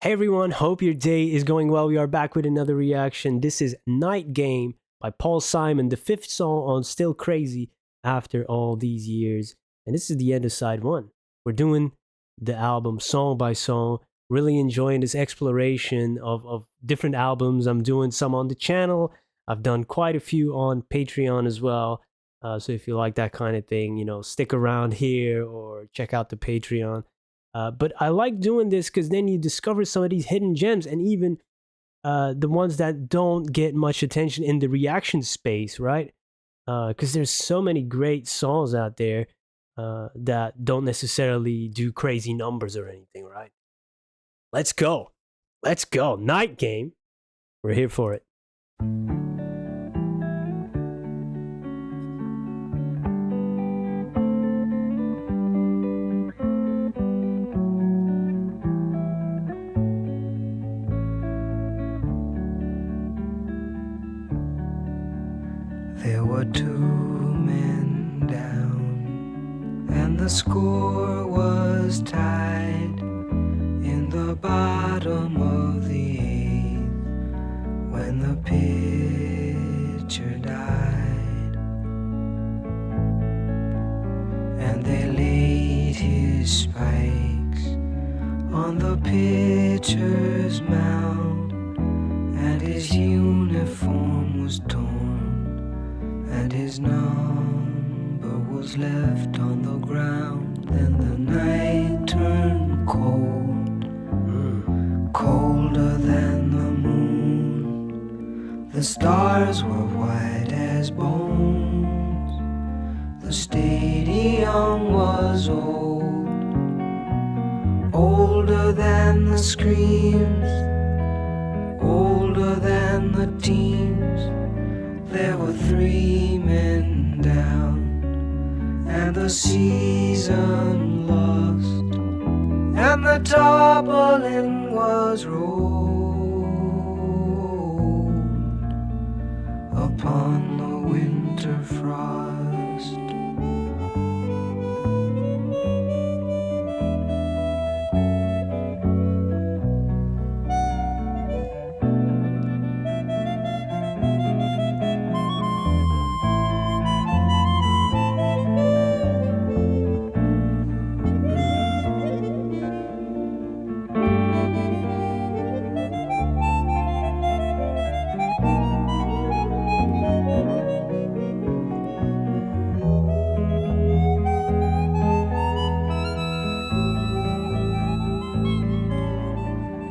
Hey everyone, hope your day is going well. We are back with another reaction. This is Night Game by Paul Simon, the fifth song on Still Crazy after all these years. And this is the end of side one. We're doing the album song by song, really enjoying this exploration of different albums. I'm doing some on the channel. I've done quite a few on Patreon as well. So if you like that kind of thing, stick around here or check out the Patreon. But I like doing this because then you discover some of these hidden gems and even the ones that don't get much attention in the reaction space, right? Because there's so many great songs out there that don't necessarily do crazy numbers or anything, right? Let's go. Let's go. Night Game. We're here for it. There were two men down, and the score was tied in the bottom of the eighth when the pitcher died. And they laid his spikes on the pitcher's mound, and his uniform was torn, and his number was left on the ground. Then the night turned cold, colder than the moon. The stars were white as bones. The stadium was old, older than the screams, older than the teams. There were three men down, and the season lost, and the tarpaulin was rolled upon the winter frost.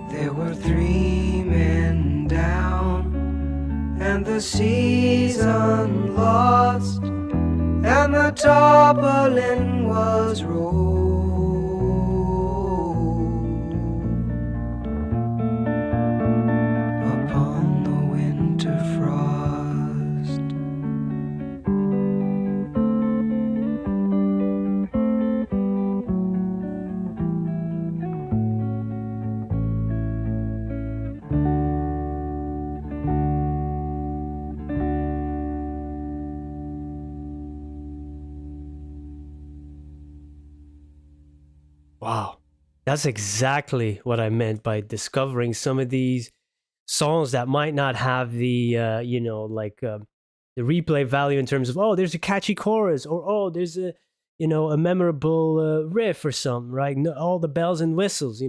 There were three men down, and the season lost, and the tarpaulin was rolled upon the winter frost. Wow. That's exactly what I meant by discovering some of these songs that might not have the, the replay value in terms of, oh, there's a catchy chorus or, oh, there's a memorable riff or something, right? No, all the bells and whistles.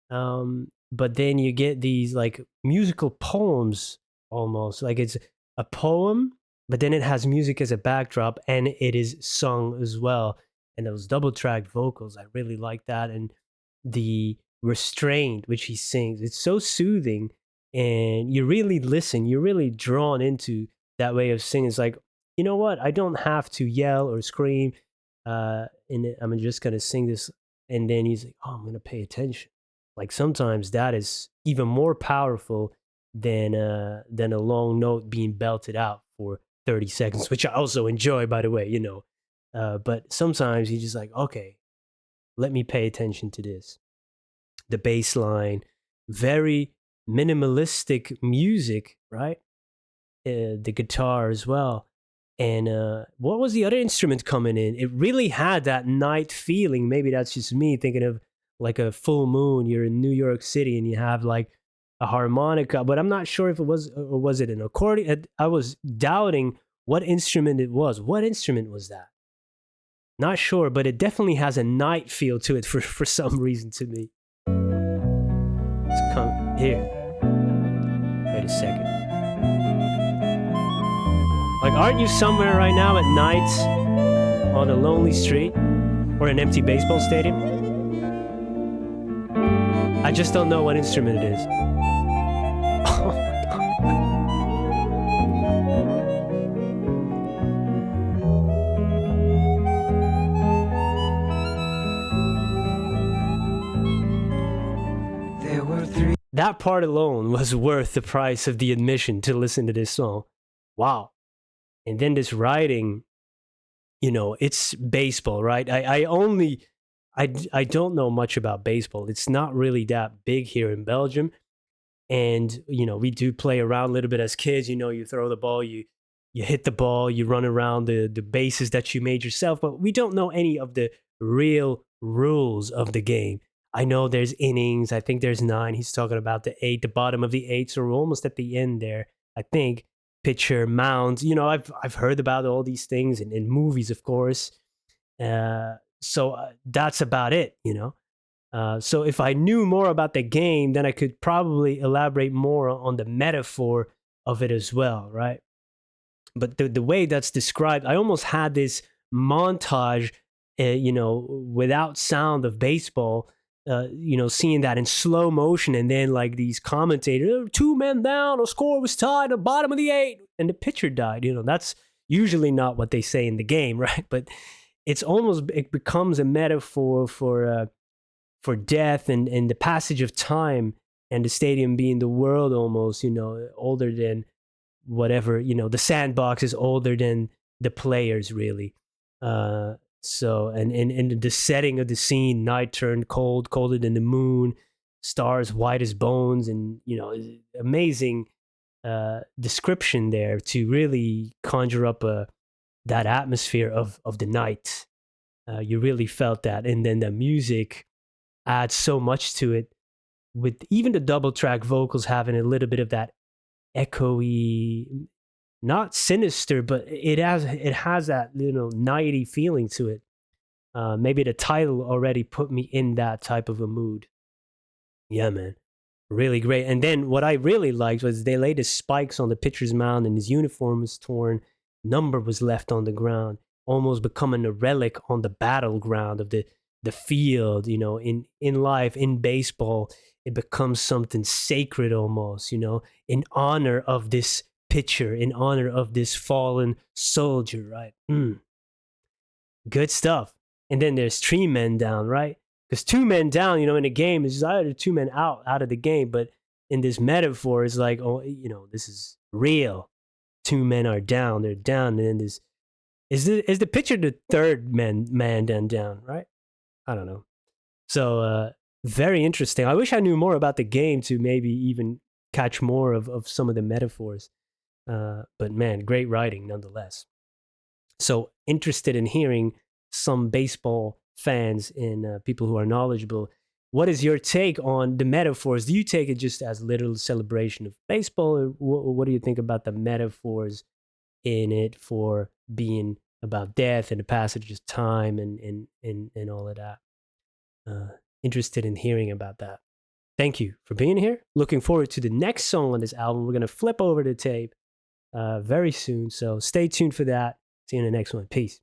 But then you get these like musical poems almost like it's a poem, but then it has music as a backdrop and it is sung as well. And those double tracked vocals, I really like that. And the restraint which he sings, it's so soothing. And you really listen, you're really drawn into that way of singing. It's like, you know what? I don't have to yell or scream. And I'm just going to sing this. And then he's like, oh, I'm going to pay attention. Like sometimes that is even more powerful than a long note being belted out for 30 seconds, which I also enjoy, by the way. But sometimes he's just like, okay, let me pay attention to this. The bass line, very minimalistic music, right? The guitar as well. And what was the other instrument coming in? It really had that night feeling. Maybe that's just me thinking of like a full moon, you're in New York City and you have like a harmonica, but I'm not sure if it was, or was it an accordion. I was doubting what instrument it was. What instrument was that? Not sure, but it definitely has a night feel to it for some reason to me. Let's come here. Wait a second. Like, aren't you somewhere right now at night on a lonely street or an empty baseball stadium? I just don't know what instrument it is. Oh my God. There were three. That part alone was worth the price of the admission to listen to this song. Wow. And then this writing, you know, it's baseball, right? I don't know much about baseball. It's not really that big here in Belgium. And, you know, we do play around a little bit as kids. You know, you throw the ball, you hit the ball, you run around the bases that you made yourself, but we don't know any of the real rules of the game. I know there's innings. I think there's 9. He's talking about the 8, the bottom of the 8. So we're almost at the end there. I think pitcher, mound. You know, I've heard about all these things in movies, of course. So that's about it. You know. So if I knew more about the game, then I could probably elaborate more on the metaphor of it as well, right? But the way that's described, I almost had this montage, you know, without sound of baseball. You know, seeing that in slow motion, and then like these commentators, 2 men down, a score was tied, the bottom of the 8, and the pitcher died. You know, that's usually not what they say in the game, right? But it becomes a metaphor for death and the passage of time, and the stadium being the world almost, you know, older than whatever, you know, the sandbox is older than the players, really. So, and the setting of the scene, night turned cold, colder than the moon, stars white as bones, and, you know, amazing description there to really conjure up that atmosphere of the night. You really felt that. And then the music adds so much to it, with even the double track vocals having a little bit of that echoey, not sinister, but it has that, you know, nighty feeling to it. Maybe the title already put me in that type of a mood. Yeah, man, really great. And then what I really liked was they laid the spikes on the pitcher's mound, and his uniform was torn. Number was left on the ground, almost becoming a relic on the battleground of the field. You know, in life, in baseball, it becomes something sacred almost. You know, in honor of this pitcher, in honor of this fallen soldier, right? Good stuff. And then there's 3 men down, right? Because 2 men down, you know, in a game is either 2 men out of the game, but in this metaphor, it's like, oh, you know, this is real. 2 men are down, they're down, and then this is the pitcher the third man then down, right? I don't know. So very interesting. I wish I knew more about the game to maybe even catch more of some of the metaphors. But man, great writing nonetheless. So interested in hearing some baseball fans and people who are knowledgeable. What is your take on the metaphors? Do you take it just as literal celebration of baseball, or what do you think about the metaphors in it for being about death and the passage of time and all of that? Interested in hearing about that. Thank you for being here. Looking forward to the next song on this album. We're going to flip over the tape very soon, so stay tuned for that. See you in the next one. Peace.